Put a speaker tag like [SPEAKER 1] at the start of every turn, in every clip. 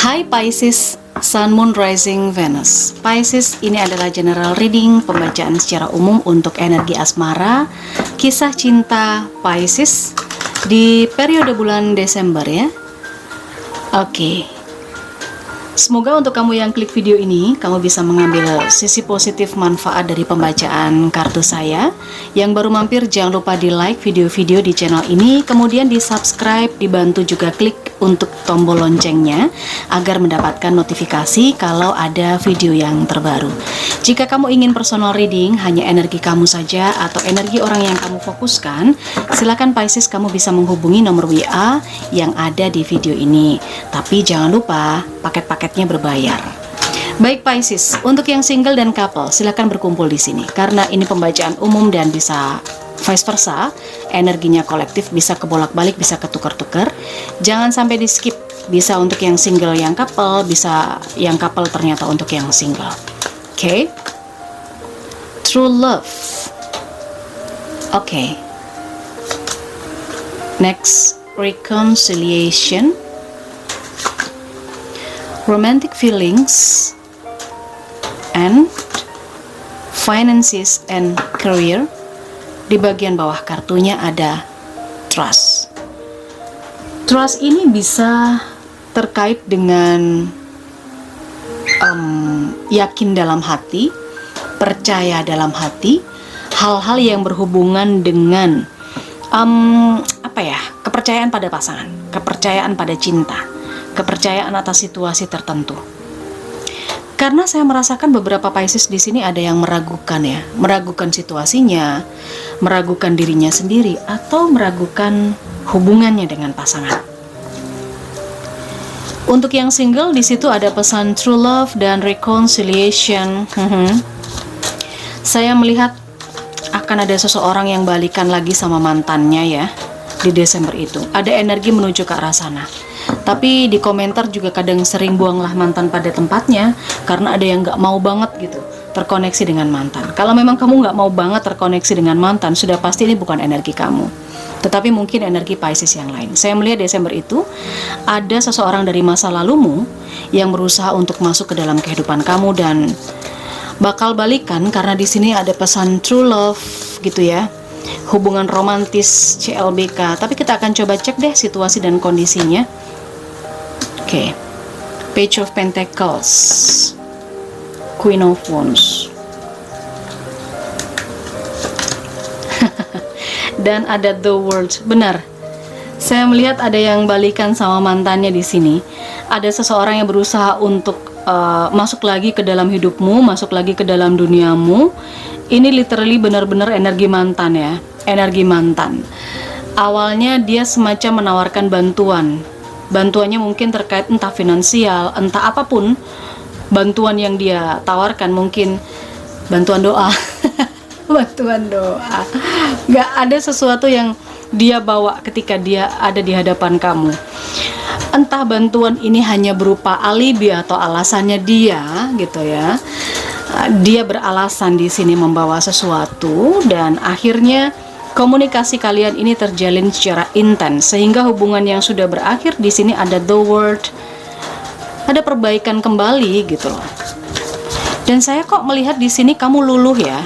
[SPEAKER 1] Hai Pisces, Sun, Moon, Rising, Venus. Pisces, ini adalah general reading, pembacaan secara umum untuk energi asmara, kisah cinta Pisces di periode bulan Desember ya. Oke. Semoga untuk kamu yang klik video ini, kamu bisa mengambil sisi positif manfaat dari pembacaan kartu saya. Yang baru mampir, jangan lupa di like video-video di channel ini, kemudian di subscribe, dibantu juga klik untuk tombol loncengnya, agar mendapatkan notifikasi kalau ada video yang terbaru. Jika kamu ingin personal reading, hanya energi kamu saja atau energi orang yang kamu fokuskan, silakan Pisces kamu bisa menghubungi nomor WA yang ada di video ini. Tapi jangan lupa, paket-paketnya berbayar. Baik Pisces, untuk yang single dan couple, silakan berkumpul di sini karena ini pembacaan umum dan bisa vice versa, energinya kolektif, bisa kebolak-balik, bisa ketukar-tukar. Jangan sampai di skip. Bisa untuk yang single, yang couple, bisa yang couple ternyata untuk yang single. Oke. True love. Oke. Next, reconciliation. Romantic feelings and finances and career. Di bagian bawah kartunya ada trust. Trust ini bisa terkait dengan yakin dalam hati, percaya dalam hati, hal-hal yang berhubungan dengan kepercayaan pada pasangan, kepercayaan pada cinta, kepercayaan atas situasi tertentu. Karena saya merasakan beberapa Pisces di sini ada yang meragukan ya, meragukan situasinya, meragukan dirinya sendiri, atau meragukan hubungannya dengan pasangan. Untuk yang single di situ ada pesan true love dan reconciliation. Saya melihat akan ada seseorang yang balikan lagi sama mantannya ya di Desember itu. Ada energi menuju ke arah sana. Tapi di komentar juga kadang sering buanglah mantan pada tempatnya, karena ada yang nggak mau banget gitu terkoneksi dengan mantan. Kalau memang kamu nggak mau banget terkoneksi dengan mantan, sudah pasti ini bukan energi kamu, tetapi mungkin energi Pisces yang lain. Saya melihat Desember itu ada seseorang dari masa lalumu yang berusaha untuk masuk ke dalam kehidupan kamu dan bakal balikan, karena di sini ada pesan true love gitu ya, hubungan romantis CLBK. Tapi kita akan coba cek deh situasi dan kondisinya. Oke. Page of Pentacles, Queen of Wands, dan ada The World. Benar, saya melihat ada yang balikan sama mantannya di sini. Ada seseorang yang berusaha untuk masuk lagi ke dalam hidupmu, masuk lagi ke dalam duniamu. Ini literally benar-benar energi mantan ya, energi mantan. Awalnya dia semacam menawarkan bantuan. Bantuannya mungkin terkait entah finansial, entah apapun. Bantuan yang dia tawarkan mungkin bantuan doa. Bantuan doa. Gak ada sesuatu yang dia bawa ketika dia ada di hadapan kamu. Entah bantuan ini hanya berupa alibi atau alasannya dia gitu ya. Dia beralasan di sini membawa sesuatu dan akhirnya komunikasi kalian ini terjalin secara intens sehingga hubungan yang sudah berakhir di sini ada The World, ada perbaikan kembali gitu loh. Dan saya kok melihat di sini kamu luluh ya.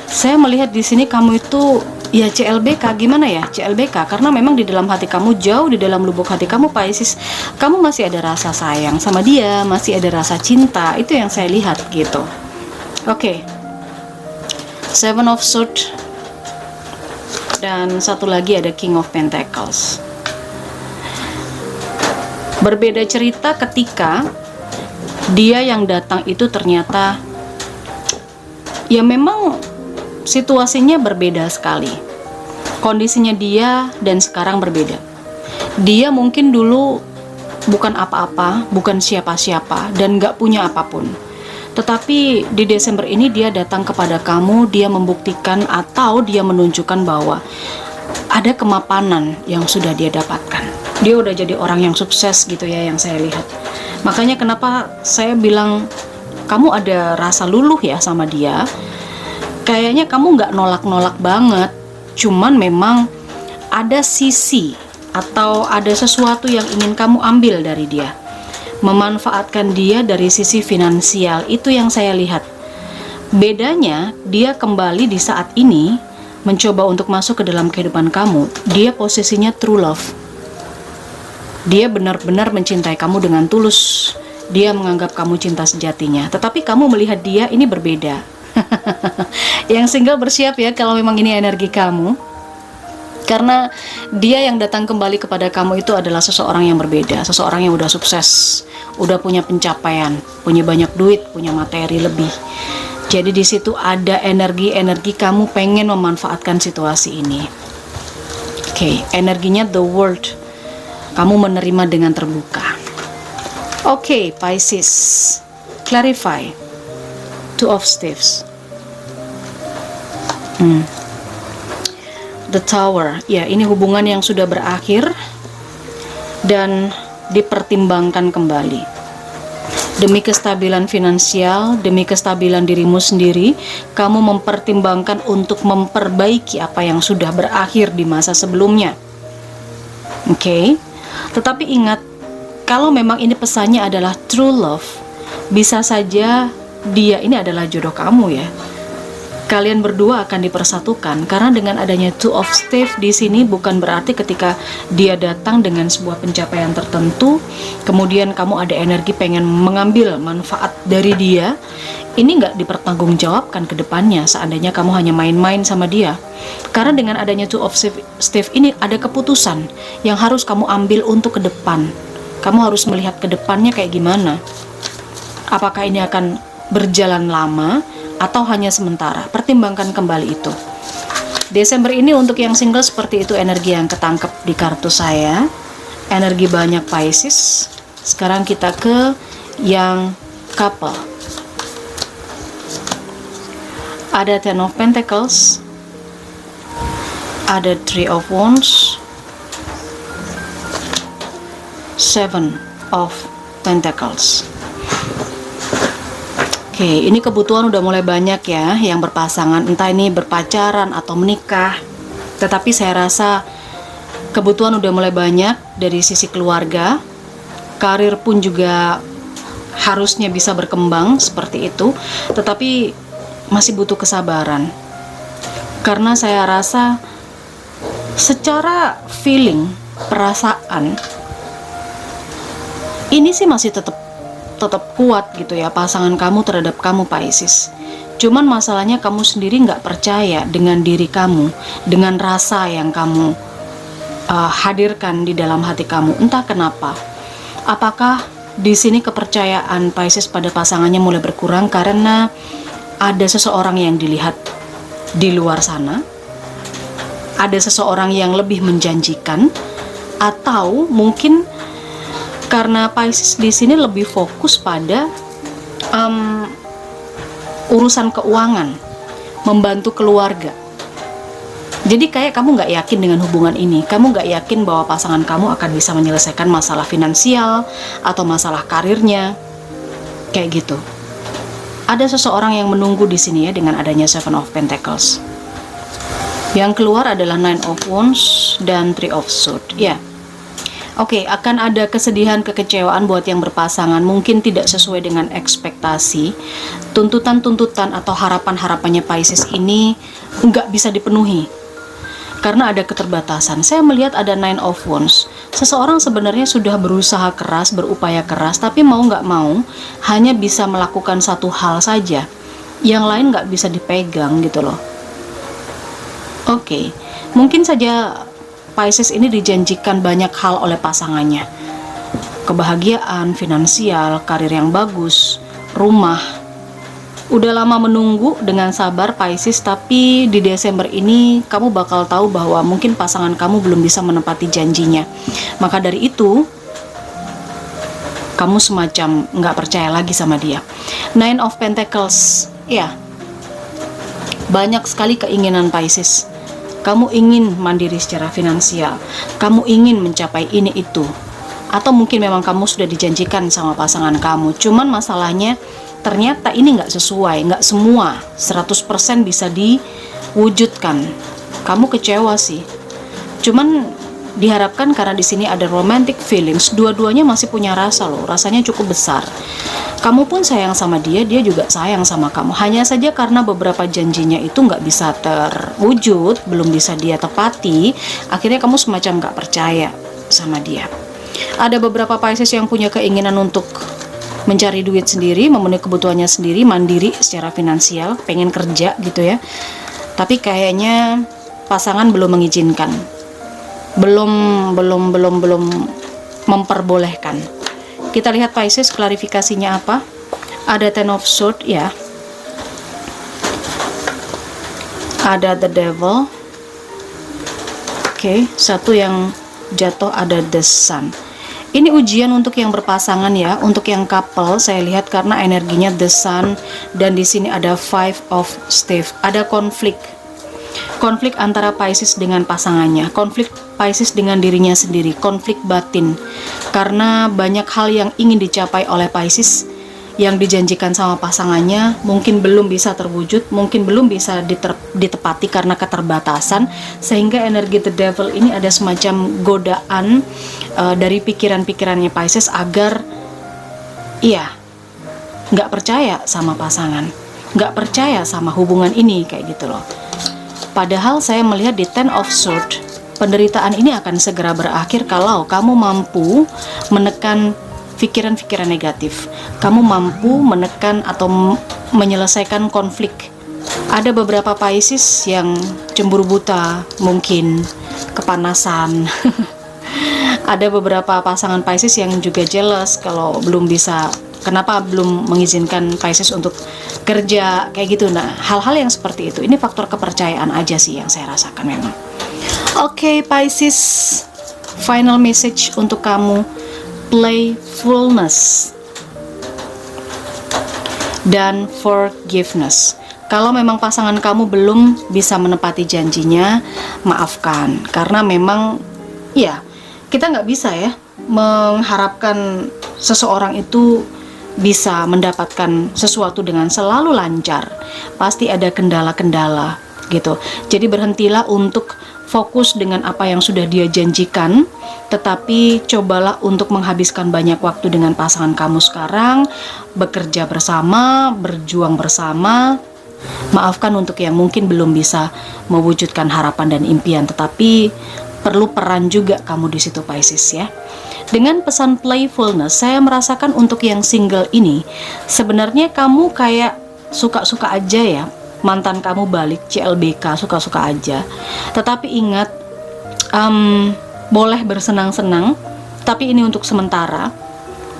[SPEAKER 1] Saya melihat di sini kamu itu ya CLBK, gimana ya CLBK, karena memang di dalam hati kamu, jauh di dalam lubuk hati kamu Pisces, kamu masih ada rasa sayang sama dia, masih ada rasa cinta. Itu yang saya lihat gitu. Oke. Seven of Swords dan satu lagi ada King of Pentacles. Berbeda cerita ketika dia yang datang itu ternyata ya memang situasinya berbeda sekali. Kondisinya dia dan sekarang berbeda. Dia mungkin dulu bukan apa-apa, bukan siapa-siapa, dan gak punya apapun. Tetapi di Desember ini dia datang kepada kamu, dia membuktikan atau dia menunjukkan bahwa ada kemapanan yang sudah dia dapatkan. Dia udah jadi orang yang sukses gitu ya, yang saya lihat. Makanya kenapa saya bilang kamu ada rasa luluh ya sama dia. Kayaknya kamu nggak nolak-nolak banget, cuman memang ada sisi atau ada sesuatu yang ingin kamu ambil dari dia. memanfaatkan dia dari sisi finansial. Itu yang saya lihat. Bedanya, dia kembali di saat ini mencoba untuk masuk ke dalam kehidupan kamu. Dia posisinya true love. Dia benar-benar mencintai kamu dengan tulus. Dia menganggap kamu cinta sejatinya. Tetapi kamu melihat dia ini berbeda. Yang single bersiap ya kalau memang ini energi kamu. Karena dia yang datang kembali kepada kamu itu adalah seseorang yang berbeda, seseorang yang udah sukses, udah punya pencapaian, punya banyak duit, punya materi lebih. Jadi di situ ada energi kamu pengen memanfaatkan situasi ini. Oke, energinya the world. Kamu menerima dengan terbuka. Oke, Pisces. Clarify. Two of Staves. The Tower, ya ini hubungan yang sudah berakhir dan dipertimbangkan kembali demi kestabilan finansial, demi kestabilan dirimu sendiri. Kamu mempertimbangkan untuk memperbaiki apa yang sudah berakhir di masa sebelumnya. Oke, tetapi ingat, kalau memang ini pesannya adalah true love, bisa saja dia ini adalah jodoh kamu ya. Kalian berdua akan dipersatukan karena dengan adanya Two of Staves di sini bukan berarti ketika dia datang dengan sebuah pencapaian tertentu, kemudian kamu ada energi pengen mengambil manfaat dari dia. Ini nggak dipertanggungjawabkan ke depannya seandainya kamu hanya main-main sama dia. Karena dengan adanya Two of Staves ini ada keputusan yang harus kamu ambil untuk ke depan. Kamu harus melihat ke depannya kayak gimana. Apakah ini akan berjalan lama atau hanya sementara? Pertimbangkan kembali itu. Desember ini untuk yang single seperti itu energi yang ketangkep di kartu saya. Energi banyak Pisces. Sekarang kita ke yang couple. Ada Ten of Pentacles, ada Three of Wands, Seven of Pentacles. Oke, ini kebutuhan udah mulai banyak ya yang berpasangan, entah ini berpacaran atau menikah. Tetapi saya rasa kebutuhan udah mulai banyak dari sisi keluarga. Karir pun juga harusnya bisa berkembang seperti itu. Tetapi masih butuh kesabaran. Karena saya rasa secara feeling, perasaan, ini sih masih tetap kuat gitu ya pasangan kamu terhadap kamu Pisces. Cuman masalahnya kamu sendiri nggak percaya dengan diri kamu, dengan rasa yang kamu hadirkan di dalam hati kamu. Entah kenapa. Apakah di sini kepercayaan Pisces pada pasangannya mulai berkurang karena ada seseorang yang dilihat di luar sana, ada seseorang yang lebih menjanjikan, atau mungkin karena Pisces di sini lebih fokus pada urusan keuangan, membantu keluarga. Jadi kayak kamu nggak yakin dengan hubungan ini, kamu nggak yakin bahwa pasangan kamu akan bisa menyelesaikan masalah finansial atau masalah karirnya, kayak gitu. Ada seseorang yang menunggu di sini ya dengan adanya Seven of Pentacles. Yang keluar adalah Nine of Wands dan Three of Swords. Ya. Oke, akan ada kesedihan, kekecewaan buat yang berpasangan. Mungkin tidak sesuai dengan ekspektasi. Tuntutan-tuntutan atau harapan-harapannya Pisces ini nggak bisa dipenuhi. Karena ada keterbatasan. Saya melihat ada Nine of Wands. Seseorang sebenarnya sudah berusaha keras, berupaya keras, tapi mau nggak mau, hanya bisa melakukan satu hal saja. Yang lain nggak bisa dipegang gitu loh. Oke, mungkin saja Pisces ini dijanjikan banyak hal oleh pasangannya. Kebahagiaan, finansial, karir yang bagus, rumah. Udah lama menunggu dengan sabar Pisces, tapi di Desember ini kamu bakal tahu bahwa mungkin pasangan kamu belum bisa menepati janjinya. Maka dari itu, kamu semacam nggak percaya lagi sama dia. Nine of Pentacles, ya. Banyak sekali keinginan Pisces. Kamu ingin mandiri secara finansial, kamu ingin mencapai ini itu, atau mungkin memang kamu sudah dijanjikan sama pasangan kamu. Cuman masalahnya ternyata ini nggak sesuai, nggak semua 100% bisa diwujudkan. Kamu kecewa sih. Cuman diharapkan karena di sini ada romantic feelings, dua-duanya masih punya rasa loh, rasanya cukup besar. Kamu pun sayang sama dia, dia juga sayang sama kamu. Hanya saja karena beberapa janjinya itu nggak bisa terwujud, belum bisa dia tepati, akhirnya kamu semacam nggak percaya sama dia. Ada beberapa Pisces yang punya keinginan untuk mencari duit sendiri, memenuhi kebutuhannya sendiri, mandiri secara finansial, pengen kerja gitu ya. Tapi kayaknya pasangan belum mengizinkan. Belum memperbolehkan. Kita lihat Pisces klarifikasinya apa. Ada Ten of Swords ya. Ada The Devil. Oke, satu yang jatuh ada The Sun. Ini ujian untuk yang berpasangan ya, untuk yang couple saya lihat karena energinya The Sun dan di sini ada Five of Staves. Ada konflik antara Pisces dengan pasangannya, konflik Pisces dengan dirinya sendiri, konflik batin karena banyak hal yang ingin dicapai oleh Pisces yang dijanjikan sama pasangannya mungkin belum bisa terwujud, mungkin belum bisa ditepati karena keterbatasan, sehingga energi The Devil ini ada semacam godaan dari pikiran-pikirannya Pisces agar nggak percaya sama pasangan, nggak percaya sama hubungan ini kayak gitu loh. Padahal saya melihat di Ten of Swords, penderitaan ini akan segera berakhir kalau kamu mampu menekan pikiran-pikiran negatif. Kamu mampu menekan atau menyelesaikan konflik. Ada beberapa Pisces yang cemburu buta, mungkin kepanasan. Ada beberapa pasangan Pisces yang juga jealous kalau belum bisa, kenapa belum mengizinkan Pisces untuk kerja kayak gitu. Nah, hal-hal yang seperti itu, ini faktor kepercayaan aja sih yang saya rasakan memang. Oke, Pisces, final message untuk kamu, playfulness dan forgiveness. Kalau memang pasangan kamu belum bisa menepati janjinya, maafkan, karena memang kita nggak bisa ya mengharapkan seseorang itu bisa mendapatkan sesuatu dengan selalu lancar. Pasti ada kendala-kendala gitu. Jadi berhentilah untuk fokus dengan apa yang sudah dia janjikan, tetapi cobalah untuk menghabiskan banyak waktu dengan pasangan kamu sekarang, bekerja bersama, berjuang bersama. Maafkan untuk yang mungkin belum bisa mewujudkan harapan dan impian, tetapi perlu peran juga kamu di situ Pisces ya. Dengan pesan playfulness, saya merasakan untuk yang single ini, sebenarnya kamu kayak suka-suka aja ya, mantan kamu balik, CLBK, suka-suka aja. Tetapi ingat, boleh bersenang-senang, tapi ini untuk sementara.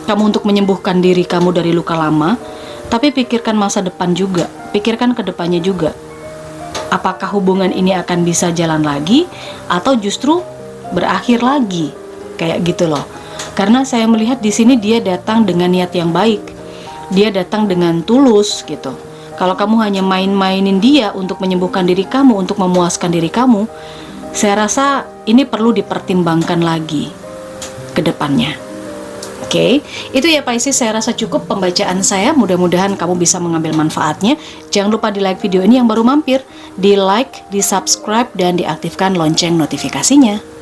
[SPEAKER 1] Kamu untuk menyembuhkan diri kamu dari luka lama, tapi pikirkan masa depan juga, pikirkan ke depannya juga. Apakah hubungan ini akan bisa jalan lagi, atau justru berakhir lagi, kayak gitu loh. Karena saya melihat di sini dia datang dengan niat yang baik, dia datang dengan tulus gitu. Kalau kamu hanya main-mainin dia untuk menyembuhkan diri kamu, untuk memuaskan diri kamu, saya rasa ini perlu dipertimbangkan lagi ke depannya. Oke, itu ya Pisces, saya rasa cukup pembacaan saya. Mudah-mudahan kamu bisa mengambil manfaatnya. Jangan lupa di like video ini yang baru mampir, di like, di subscribe, dan diaktifkan lonceng notifikasinya.